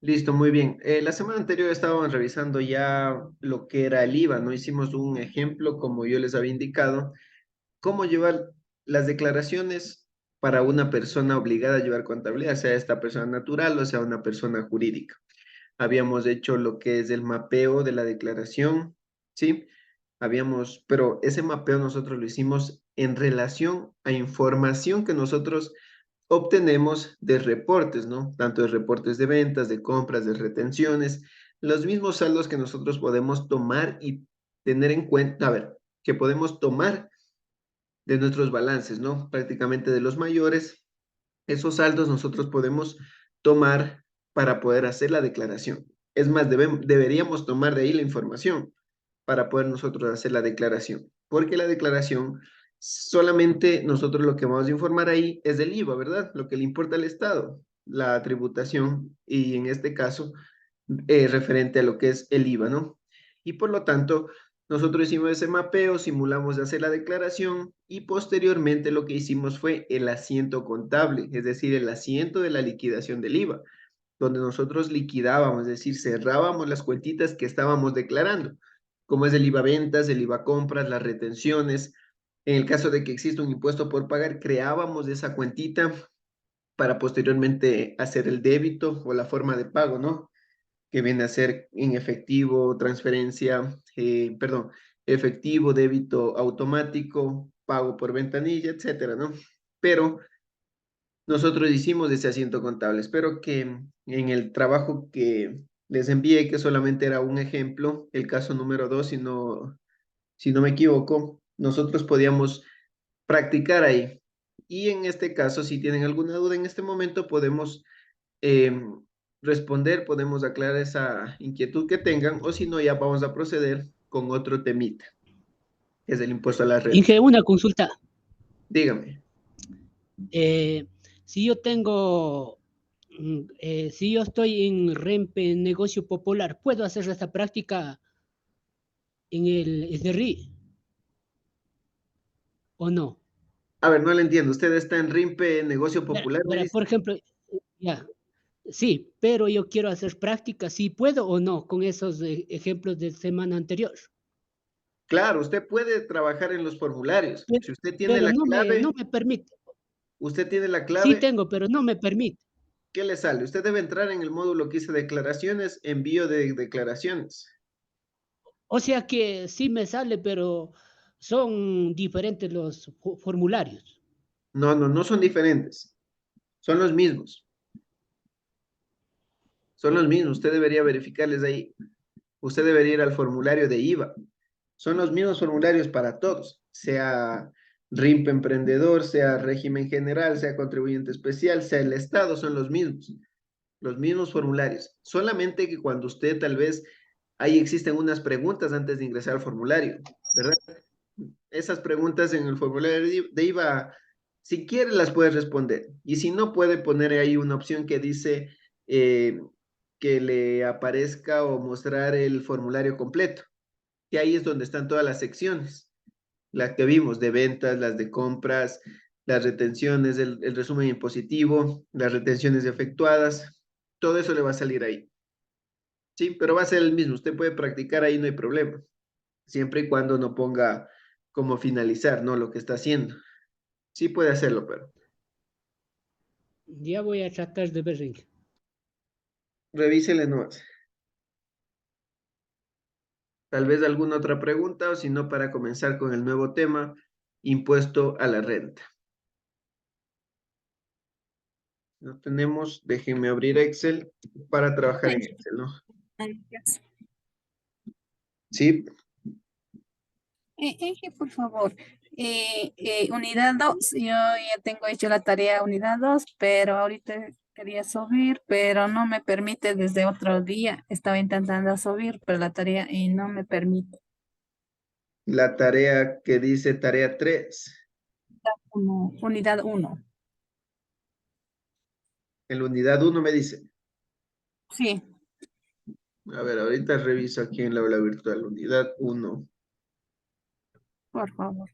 Listo, muy bien. La semana anterior estábamos revisando ya lo que era el IVA, ¿no? Hicimos un ejemplo, como yo les había indicado, cómo llevar las declaraciones para una persona obligada a llevar contabilidad, sea esta persona natural o sea una persona jurídica. Habíamos hecho lo que es el mapeo de la declaración, ¿sí? Pero ese mapeo nosotros lo hicimos en relación a información que nosotros obtenemos de reportes, ¿no? Tanto de reportes de ventas, de compras, de retenciones, los mismos saldos que nosotros podemos tomar y tener en cuenta, a ver, que podemos tomar de nuestros balances, ¿no? Prácticamente de los mayores, esos saldos nosotros podemos tomar para poder hacer la declaración. Es más, deberíamos tomar de ahí la información para poder nosotros hacer la declaración, porque la declaración solamente nosotros lo que vamos a informar ahí es del IVA, ¿verdad? Lo que le importa al Estado, la tributación y en este caso referente a lo que es el IVA, ¿no? Y por lo tanto, nosotros hicimos ese mapeo, simulamos de hacer la declaración y posteriormente lo que hicimos fue el asiento contable, es decir, el asiento de la liquidación del IVA, donde nosotros liquidábamos, es decir, cerrábamos las cuentitas que estábamos declarando, como es el IVA ventas, el IVA compras, las retenciones. En el caso de que exista un impuesto por pagar, creábamos esa cuentita para posteriormente hacer el débito o la forma de pago, ¿no? Que viene a ser en efectivo, transferencia, perdón, efectivo, débito automático, pago por ventanilla, etcétera, ¿no? Pero nosotros hicimos ese asiento contable. Espero que en el trabajo que les envié, que solamente era un ejemplo, el caso número 2, si no me equivoco, nosotros podíamos practicar ahí. Y en este caso, si tienen alguna duda en este momento, podemos responder, podemos aclarar esa inquietud que tengan, o si no, ya vamos a proceder con otro temita, que es el impuesto a la renta. Inge, una consulta. Dígame. Eh, si yo tengo, si yo estoy en REMPE, en negocio popular, ¿puedo hacer esta práctica en el SRI o no? A ver, no le entiendo. Usted está en RIMPE, negocio Verá, popular, me verá, dice. por ejemplo, ya, sí, pero yo quiero hacer práctica, si puedo o no, con esos ejemplos de semana anterior. Claro, usted puede trabajar en los formularios. Pero, Si usted tiene pero la no clave, me permite. usted tiene la Sí clave, tengo, pero no me permite. ¿qué le sale? Usted debe entrar en el módulo que dice declaraciones, envío de declaraciones. O sea que sí me sale, pero son diferentes los formularios. No, no, no son diferentes. Son los mismos. Son los mismos. Usted debería verificarles ahí. Usted debería ir al formulario de IVA. Son los mismos formularios para todos, sea RIMP emprendedor, sea régimen general, sea contribuyente especial, sea el Estado, son los mismos formularios. Solamente que cuando usted tal vez, ahí existen unas preguntas antes de ingresar al formulario, ¿verdad? Esas preguntas en el formulario de IVA, si quiere las puede responder. Y si no, puede poner ahí una opción que dice eh, que le aparezca o mostrar el formulario completo. Y ahí es donde están todas las secciones, las que vimos, de ventas, las de compras, las retenciones, el resumen impositivo, las retenciones efectuadas, todo eso le va a salir ahí. Sí, pero va a ser el mismo, usted puede practicar ahí, no hay problema, siempre y cuando no ponga como finalizar, ¿no? Lo que está haciendo. Sí puede hacerlo, pero Ya voy a tratar de ver. revísele nomás. Tal vez alguna otra pregunta o si no, para comenzar con el nuevo tema, impuesto a la renta. No tenemos, déjenme abrir Excel para trabajar en Excel, ¿no? Sí, Eje, por favor. Unidad 2 yo ya tengo hecho la tarea unidad 2 pero ahorita quería subir, pero no me permite desde otro día. Estaba intentando subir, pero la tarea y no me permite. la tarea que dice tarea 3, Unidad 1. en la unidad 1 me dice. Sí, A ver, ahorita reviso aquí en la aula virtual, unidad 1. por favor.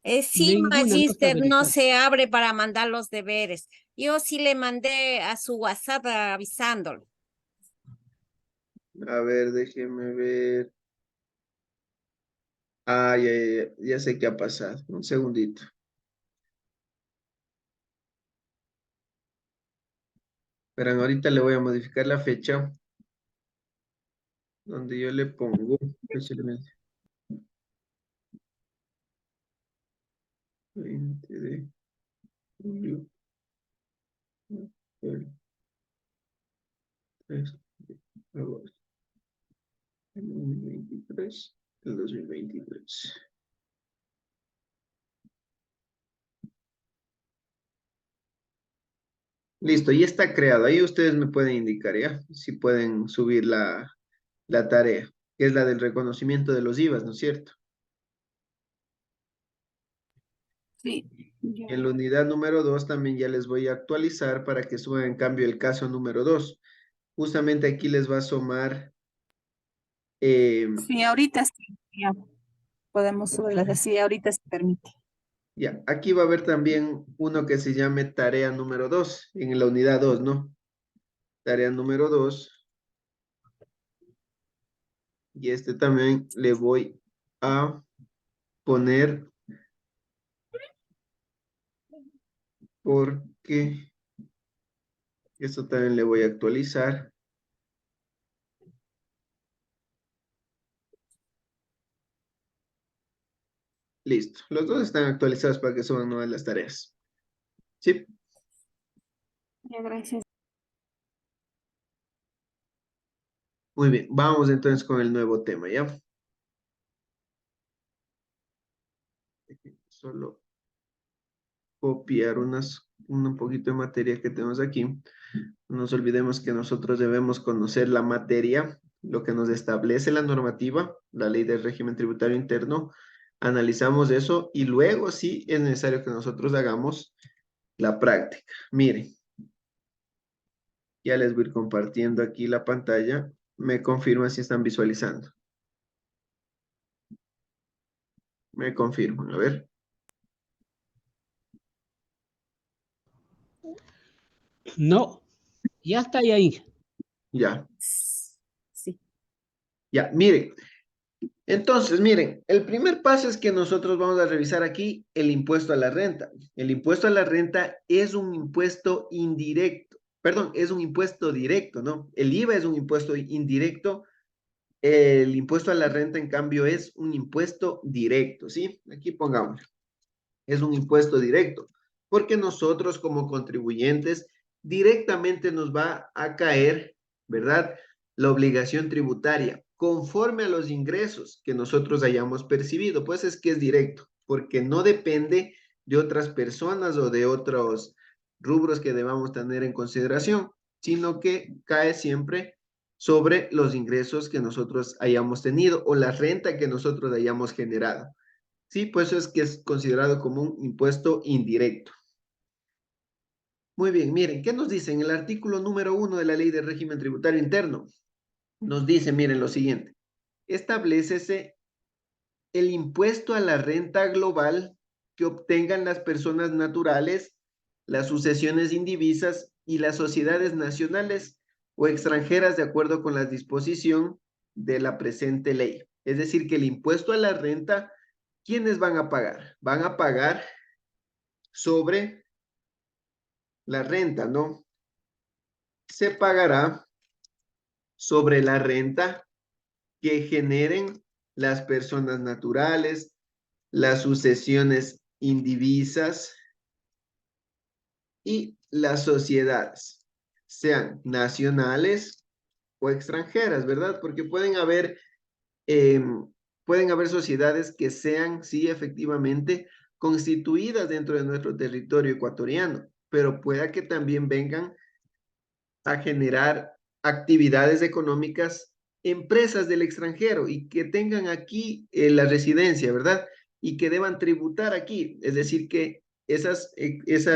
Sí, Ninguna no está Magister, no verificada. se abre para mandar los deberes. Yo sí le mandé a su WhatsApp avisándolo. A ver, déjeme ver. Ah, ya sé qué ha pasado. Un segundito. Pero ahorita le voy a modificar la fecha donde yo le pongo fecha de 20 de julio del 3 de agosto del 2023, del 2023. Listo, ya está creado. Ahí ustedes me pueden indicar, ¿ya? Si pueden subir la tarea, que es la del reconocimiento de los IVAs, ¿no es cierto? Sí, ya. En la unidad número 2 también ya les voy a actualizar para que suban en cambio el caso número 2. Justamente aquí les va a sumar, Sí, ahorita sí, ya podemos subirlas así, ahorita se permite. ya, aquí va a haber también uno que se llame tarea número 2 en la unidad 2, ¿no? Tarea número 2. Y este también le voy a poner porque esto también le voy a actualizar. Listo. Los dos están actualizados para que suban nuevas las tareas. ¿Sí? Ya, gracias. Muy bien. Vamos entonces con el nuevo tema, ¿ya? Solo copiar un poquito de materia que tenemos aquí. No nos olvidemos que nosotros debemos conocer la materia, lo que nos establece la normativa, la ley del régimen tributario interno. Analizamos eso y luego sí es necesario que nosotros hagamos la práctica. Miren, ya les voy a ir compartiendo aquí la pantalla. Me confirman si están visualizando. Me confirman, a ver. No, ya está ahí. Ya, Sí. ya, miren. Entonces, miren, el primer paso es que nosotros vamos a revisar aquí el impuesto a la renta. El impuesto a la renta es un impuesto indirecto, perdón, es un impuesto directo, ¿no? El IVA es un impuesto indirecto, el impuesto a la renta, en cambio, es un impuesto directo, ¿sí? Aquí pongamos, es un impuesto directo, porque nosotros como contribuyentes directamente nos va a caer, ¿verdad? La obligación tributaria conforme a los ingresos que nosotros hayamos percibido. Pues es que es directo, porque no depende de otras personas o de otros rubros que debamos tener en consideración, sino que cae siempre sobre los ingresos que nosotros hayamos tenido o la renta que nosotros hayamos generado. Sí, pues eso es que es considerado como un impuesto indirecto. Muy bien, miren, ¿qué nos dice en el artículo número 1 de la Ley de Régimen Tributario Interno? Nos dice, miren lo siguiente, establécese el impuesto a la renta global que obtengan las personas naturales, las sucesiones indivisas y las sociedades nacionales o extranjeras de acuerdo con la disposición de la presente ley. Es decir, que el impuesto a la renta, ¿quiénes van a pagar? Van a pagar sobre la renta, ¿no? Se pagará sobre la renta que generen las personas naturales, las sucesiones indivisas y las sociedades, sean nacionales o extranjeras, ¿verdad? Porque eh, pueden haber sociedades que sean, sí, efectivamente, constituidas dentro de nuestro territorio ecuatoriano, pero pueda que también vengan a generar actividades económicas, empresas del extranjero y que tengan aquí la residencia, ¿verdad? Y que deban tributar aquí. Es decir, que esas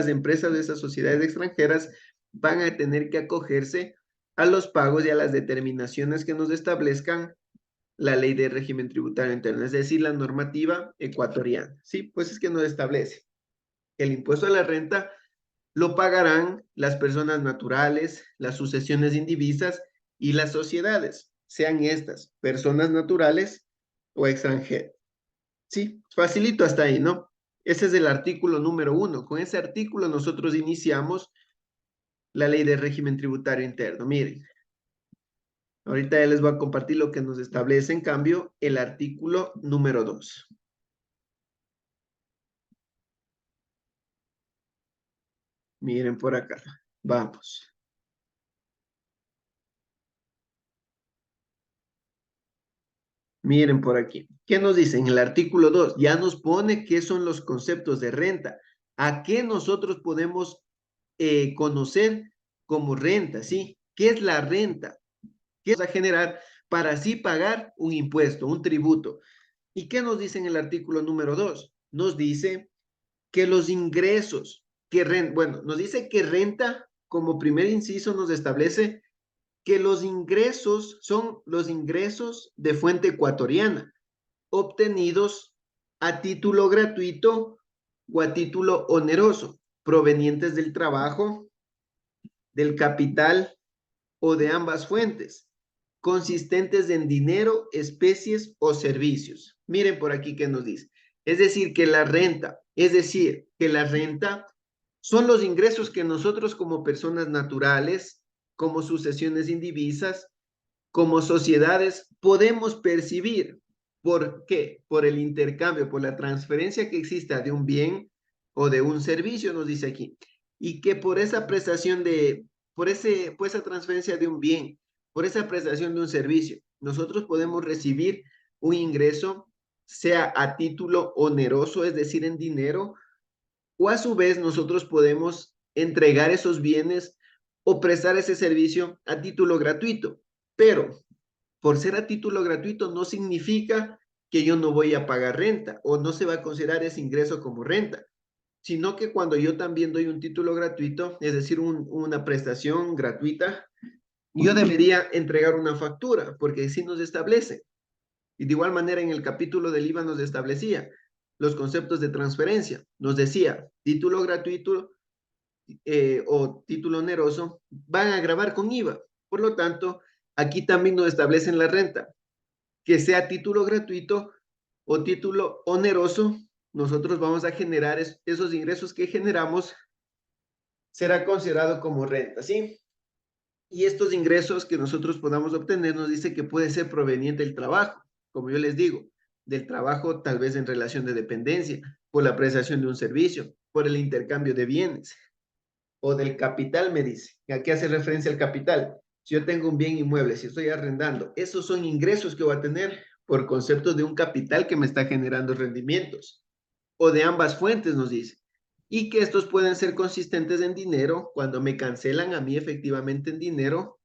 empresas, esas sociedades extranjeras van a tener que acogerse a los pagos y a las determinaciones que nos establezcan la ley de régimen tributario interno, es decir, la normativa ecuatoriana. Sí, pues es que nos establece que el impuesto a la renta lo pagarán las personas naturales, las sucesiones indivisas y las sociedades, sean estas personas naturales o extranjeras. Sí, facilito hasta ahí, ¿no? Ese es el artículo número 1. Con ese artículo nosotros iniciamos la ley de régimen tributario interno. Miren, ahorita ya les voy a compartir lo que nos establece, en cambio, el artículo número 2. Miren por acá. Vamos. Miren por aquí. ¿Qué nos dice? En el artículo 2 ya nos pone qué son los conceptos de renta. ¿A qué nosotros podemos conocer como renta? ¿Sí? ¿Qué es la renta? ¿Qué vamos a generar para así pagar un impuesto, un tributo? ¿Y qué nos dice en el artículo número 2? Nos dice que los ingresos que renta, bueno, nos dice que renta, como primer inciso, nos establece que los ingresos son los ingresos de fuente ecuatoriana, obtenidos a título gratuito o a título oneroso, provenientes del trabajo, del capital o de ambas fuentes, consistentes en dinero, especies o servicios. Miren por aquí qué nos dice. Es decir, que la renta, son los ingresos que nosotros como personas naturales, como sucesiones indivisas, como sociedades, podemos percibir. ¿Por qué? Por el intercambio, por la transferencia que exista de un bien o de un servicio, nos dice aquí. Y que por esa prestación por esa transferencia de un bien, por esa prestación de un servicio, nosotros podemos recibir un ingreso, sea a título oneroso, es decir, en dinero, o a su vez nosotros podemos entregar esos bienes o prestar ese servicio a título gratuito. Pero por ser a título gratuito no significa que yo no voy a pagar renta o no se va a considerar ese ingreso como renta, sino que cuando yo también doy un título gratuito, es decir, una prestación gratuita, yo debería entregar una factura, porque así nos establece. Y de igual manera en el capítulo del IVA nos establecía los conceptos de transferencia. Nos decía, título gratuito o título oneroso van a grabar con IVA. Por lo tanto, aquí también nos establecen la renta, que sea título gratuito o título oneroso, nosotros vamos a generar esos ingresos que generamos, será considerado como renta, ¿sí? Y estos ingresos que nosotros podamos obtener nos dice que puede ser proveniente del trabajo, como yo les digo, del trabajo tal vez en relación de dependencia, por la prestación de un servicio, por el intercambio de bienes, o del capital, me dice. ¿A qué hace referencia el capital? Si yo tengo un bien inmueble, si estoy arrendando, esos son ingresos que voy a tener por concepto de un capital que me está generando rendimientos, o de ambas fuentes, nos dice. Y que estos pueden ser consistentes en dinero cuando me cancelan a mí efectivamente en dinero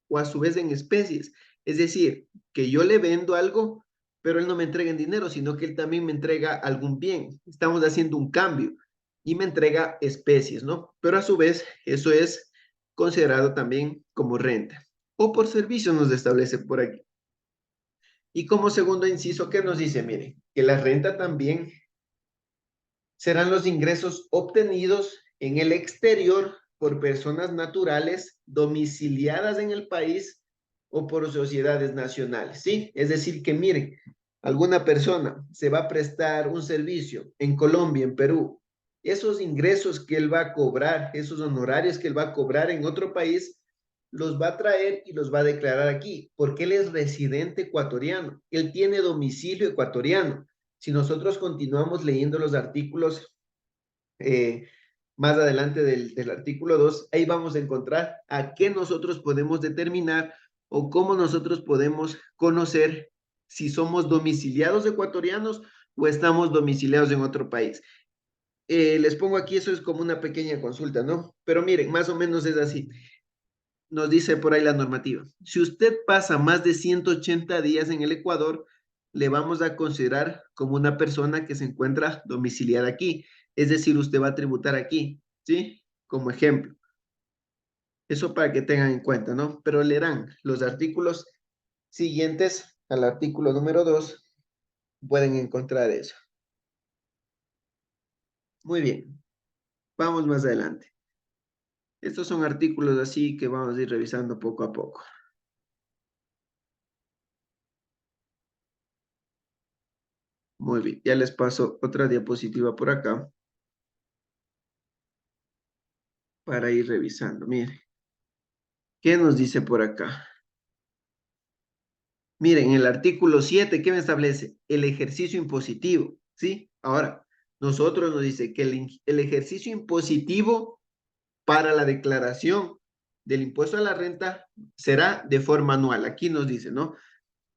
o a su vez en especies. Es decir, que yo le vendo algo, pero él no me entrega en dinero, sino que él también me entrega algún bien. Estamos haciendo un cambio y me entrega especies, ¿no? Pero a su vez, eso es considerado también como renta. O por servicio nos establece por aquí. Y como segundo inciso, ¿qué nos dice? Miren, que la renta también serán los ingresos obtenidos en el exterior por personas naturales domiciliadas en el país o por sociedades nacionales, ¿sí? Es decir, que miren, alguna persona se va a prestar un servicio en Colombia, en Perú, esos ingresos que él va a cobrar, esos honorarios que él va a cobrar en otro país, los va a traer y los va a declarar aquí, porque él es residente ecuatoriano, él tiene domicilio ecuatoriano. Si nosotros continuamos leyendo los artículos más adelante del artículo 2, ahí vamos a encontrar a qué nosotros podemos determinar o cómo nosotros podemos conocer si somos domiciliados ecuatorianos o estamos domiciliados en otro país. Les pongo aquí, eso es como una pequeña consulta, ¿no? Pero miren, más o menos es así. Nos dice por ahí la normativa. Si usted pasa más de 180 días en el Ecuador, le vamos a considerar como una persona que se encuentra domiciliada aquí. Es decir, usted va a tributar aquí, ¿sí? Como ejemplo. Eso para que tengan en cuenta, ¿no? Pero leerán los artículos siguientes al artículo número 2, pueden encontrar eso. Muy bien, vamos más adelante. Estos son artículos así que vamos a ir revisando poco a poco. Muy bien, ya les paso otra diapositiva por acá para ir revisando. Miren, ¿qué nos dice por acá? Miren, el artículo 7, ¿qué me establece? El ejercicio impositivo, ¿sí? Ahora, nosotros nos dice que el ejercicio impositivo para la declaración del impuesto a la renta será de forma anual. Aquí nos dice, ¿no?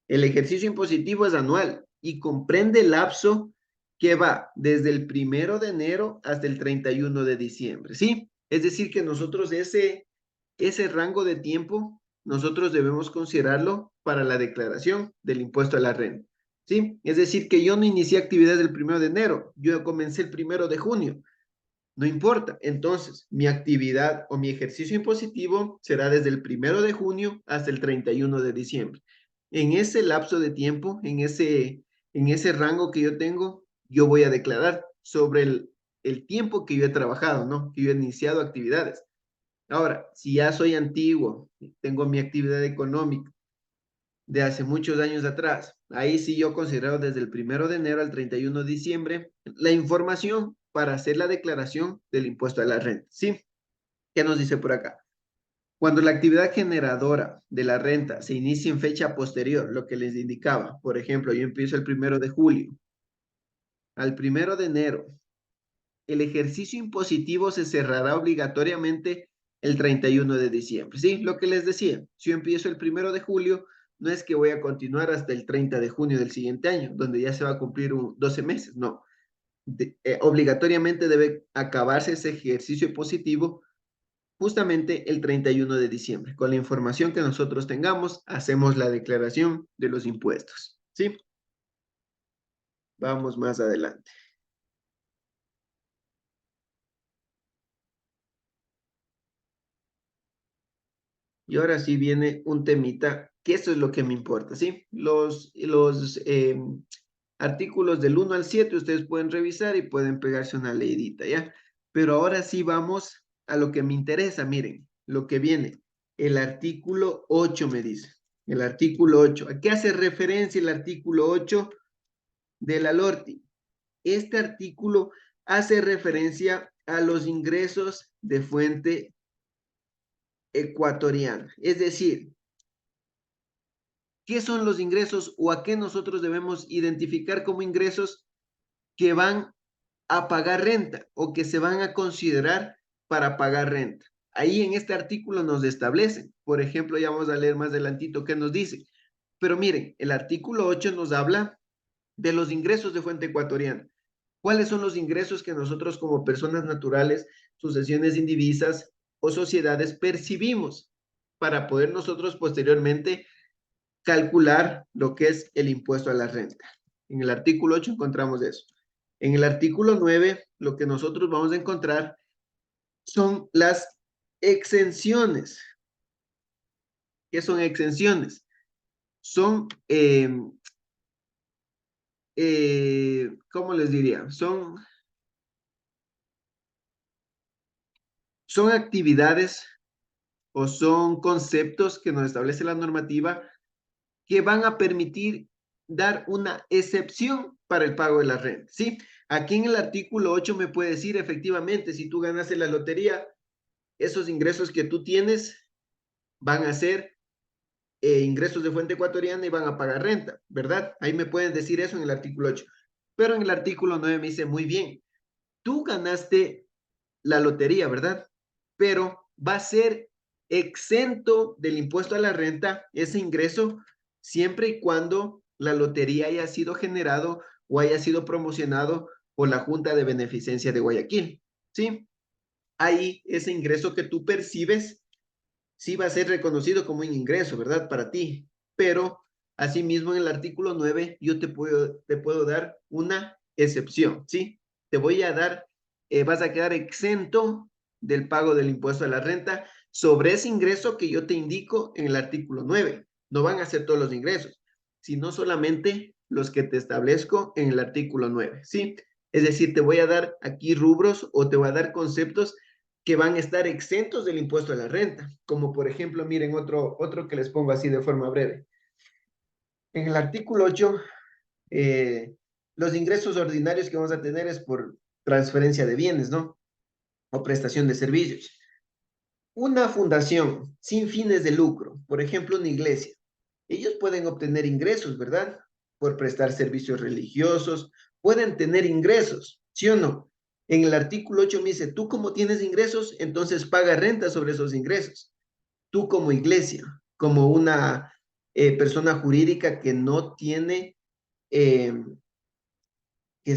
El ejercicio impositivo es anual y comprende el lapso que va desde el 1 de enero hasta el 31 de diciembre, ¿sí? Es decir, que nosotros ese rango de tiempo, nosotros debemos considerarlo para la declaración del impuesto a la renta, ¿sí? Es decir, que yo no inicié actividades el 1 de enero, yo comencé el 1 de junio, no importa. Entonces, mi actividad o mi ejercicio impositivo será desde el 1 de junio hasta el 31 de diciembre. En ese lapso de tiempo, en ese rango que yo tengo, yo voy a declarar sobre el tiempo que yo he trabajado, ¿no? Que yo he iniciado actividades. Ahora, si ya soy antiguo, tengo mi actividad económica de hace muchos años atrás, ahí sí yo considero desde el 1 de enero al 31 de diciembre la información para hacer la declaración del impuesto a la renta, ¿sí? ¿Qué nos dice por acá? Cuando la actividad generadora de la renta se inicia en fecha posterior, lo que les indicaba, por ejemplo, yo empiezo el 1 de julio, al 1 de enero, el ejercicio impositivo se cerrará obligatoriamente el 31 de diciembre. Sí, lo que les decía, si yo empiezo el 1 de julio, no es que voy a continuar hasta el 30 de junio del siguiente año, donde ya se va a cumplir 12 meses, no. Obligatoriamente debe acabarse ese ejercicio positivo justamente el 31 de diciembre. Con la información que nosotros tengamos, hacemos la declaración de los impuestos. ¿Sí? Vamos más adelante. Y ahora sí viene un temita, que eso es lo que me importa, ¿sí? Los artículos del 1 al 7 ustedes pueden revisar y pueden pegarse una leidita, ¿ya? Pero ahora sí vamos a lo que me interesa, miren, lo que viene. El artículo 8 me dice, el artículo 8. ¿A qué hace referencia el artículo 8 de la LORTI? Este artículo hace referencia a los ingresos de fuente ecuatoriana. Es decir, ¿qué son los ingresos o a qué nosotros debemos identificar como ingresos que van a pagar renta o que se van a considerar para pagar renta? Ahí en este artículo nos establecen. Por ejemplo, ya vamos a leer más adelantito qué nos dice. Pero miren, el artículo 8 nos habla de los ingresos de fuente ecuatoriana. ¿Cuáles son los ingresos que nosotros como personas naturales, sucesiones indivisas o sociedades percibimos para poder nosotros posteriormente calcular lo que es el impuesto a la renta? En el artículo 8 encontramos eso. En el artículo 9, lo que nosotros vamos a encontrar son las exenciones. ¿Qué son exenciones? Son, ¿cómo les diría? Son actividades o son conceptos que nos establece la normativa que van a permitir dar una excepción para el pago de la renta, ¿sí? Aquí en el artículo 8 me puede decir efectivamente, si tú ganas en la lotería, esos ingresos que tú tienes van a ser ingresos de fuente ecuatoriana y van a pagar renta, ¿verdad? Ahí me pueden decir eso en el artículo 8. Pero en el artículo 9 me dice, muy bien, tú ganaste la lotería, ¿verdad? Pero va a ser exento del impuesto a la renta ese ingreso siempre y cuando la lotería haya sido generado o haya sido promocionado por la Junta de Beneficencia de Guayaquil, ¿sí? Ahí ese ingreso que tú percibes sí va a ser reconocido como un ingreso, ¿verdad? Para ti. Pero asimismo en el artículo 9 yo te puedo dar una excepción, ¿sí? Te voy a dar, vas a quedar exento del pago del impuesto a la renta sobre ese ingreso que yo te indico en el artículo 9. No van a ser todos los ingresos. sino solamente los que te establezco en el artículo 9, ¿sí? Es decir, te voy a dar aquí rubros o te voy a dar conceptos que van a estar exentos del impuesto a la renta, como por ejemplo, miren otro que les pongo así de forma breve. En el artículo 8, los ingresos ordinarios que vamos a tener es por transferencia de bienes, ¿no? O prestación de servicios. Una fundación sin fines de lucro, por ejemplo, una iglesia, ellos pueden obtener ingresos, ¿verdad? Por prestar servicios religiosos, pueden tener ingresos, ¿sí o no? En el artículo 8 me dice, tú como tienes ingresos, entonces paga renta sobre esos ingresos. Tú como iglesia, como una persona jurídica que no tiene, eh, que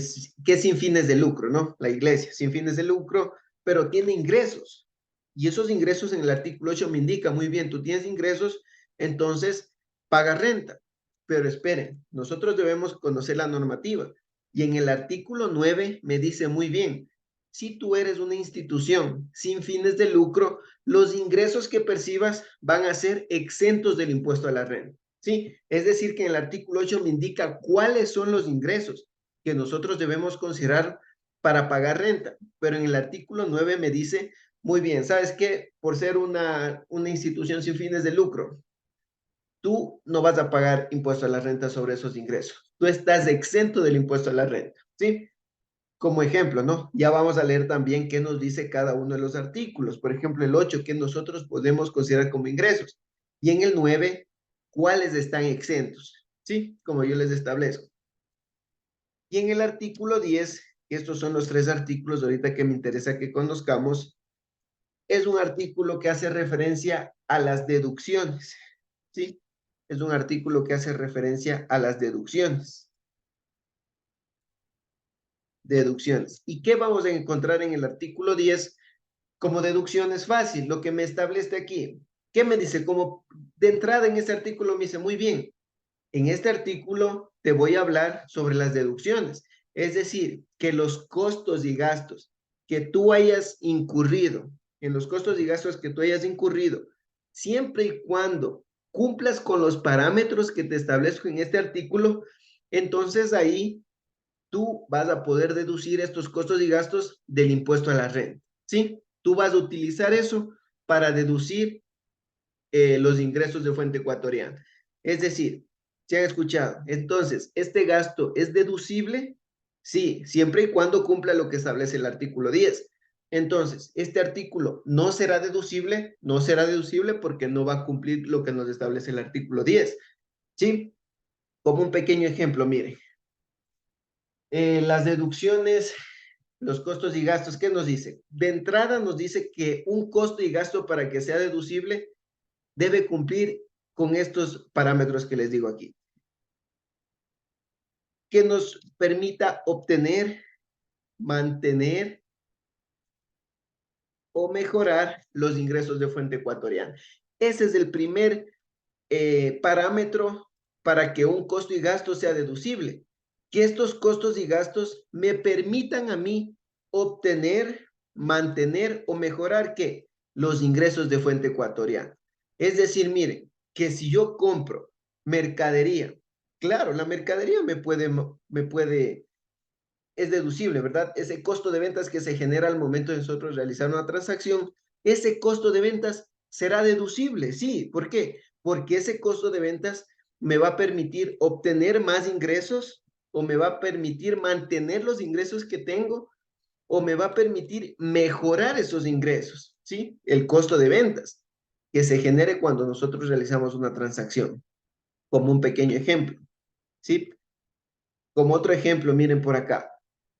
es sin fines de lucro, ¿no? La iglesia, sin fines de lucro, pero tiene ingresos. Y esos ingresos en el artículo 8 me indica muy bien, tú tienes ingresos, entonces paga renta. Pero esperen, nosotros debemos conocer la normativa. Y en el artículo 9 me dice muy bien, si tú eres una institución sin fines de lucro, los ingresos que percibas van a ser exentos del impuesto a la renta. ¿Sí? Es decir, que en el artículo 8 me indica cuáles son los ingresos que nosotros debemos considerar para pagar renta. Pero en el artículo 9 me dice, muy bien, ¿sabes qué? Por ser una institución sin fines de lucro, tú no vas a pagar impuesto a la renta sobre esos ingresos. Tú estás exento del impuesto a la renta, ¿sí? Como ejemplo, ¿no? Ya vamos a leer también qué nos dice cada uno de los artículos. Por ejemplo, el 8, que nosotros podemos considerar como ingresos. Y en el 9, cuáles están exentos, ¿sí? Como yo les establezco. Y en el artículo 10, estos son los 3 artículos ahorita que me interesa que conozcamos, es un artículo que hace referencia a las deducciones, ¿sí? Es un artículo que hace referencia a las deducciones. Deducciones. ¿Y qué vamos a encontrar en el artículo 10 como deducciones fácil? Lo que me establece aquí. ¿Qué me dice? Como de entrada en este artículo me dice, muy bien, en este artículo te voy a hablar sobre las deducciones. Es decir, que los costos y gastos que tú hayas incurrido, en los costos y gastos que tú hayas incurrido, siempre y cuando cumplas con los parámetros que te establezco en este artículo, entonces ahí tú vas a poder deducir estos costos y gastos del impuesto a la renta, ¿sí? Tú vas a utilizar eso para deducir los ingresos de fuente ecuatoriana. Es decir, ¿se han escuchado? Entonces, ¿este gasto es deducible? Sí, siempre y cuando cumpla lo que establece el artículo 10. Entonces, este artículo no será deducible porque no va a cumplir lo que nos establece el artículo 10. ¿Sí? Como un pequeño ejemplo, miren. Las deducciones, los costos y gastos, ¿qué nos dice? De entrada nos dice que un costo y gasto para que sea deducible debe cumplir con estos parámetros que les digo aquí. Que nos permita obtener, mantener o mejorar los ingresos de fuente ecuatoriana. Ese es el primer parámetro para que un costo y gasto sea deducible. Que estos costos y gastos me permitan a mí obtener, mantener o mejorar ¿qué? Los ingresos de fuente ecuatoriana. Es decir, miren, que si yo compro mercadería, claro, la mercadería es deducible, ¿verdad? Ese costo de ventas que se genera al momento de nosotros realizar una transacción, ese costo de ventas será deducible, sí. ¿Por qué? Porque ese costo de ventas me va a permitir obtener más ingresos o me va a permitir mantener los ingresos que tengo o me va a permitir mejorar esos ingresos, ¿sí? El costo de ventas que se genere cuando nosotros realizamos una transacción, como un pequeño ejemplo, ¿sí? Como otro ejemplo, miren por acá,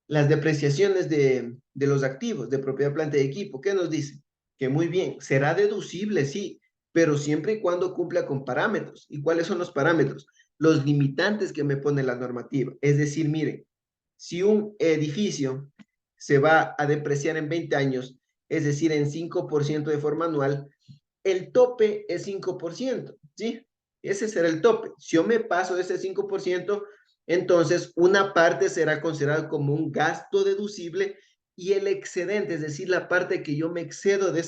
las depreciaciones de los activos, de propiedad, planta y equipo. ¿Qué nos dice? Que muy bien, será deducible, sí, pero siempre y cuando cumpla con parámetros. ¿Y cuáles son los parámetros? Los limitantes que me pone la normativa. Es decir, miren, si un edificio se va a depreciar en 20 años, es decir, en 5% de forma anual, el tope es 5%, ¿sí? Ese será el tope. Si yo me paso de ese 5%, entonces una parte será considerada como un gasto deducible y el excedente, es decir, la parte que yo me excedo de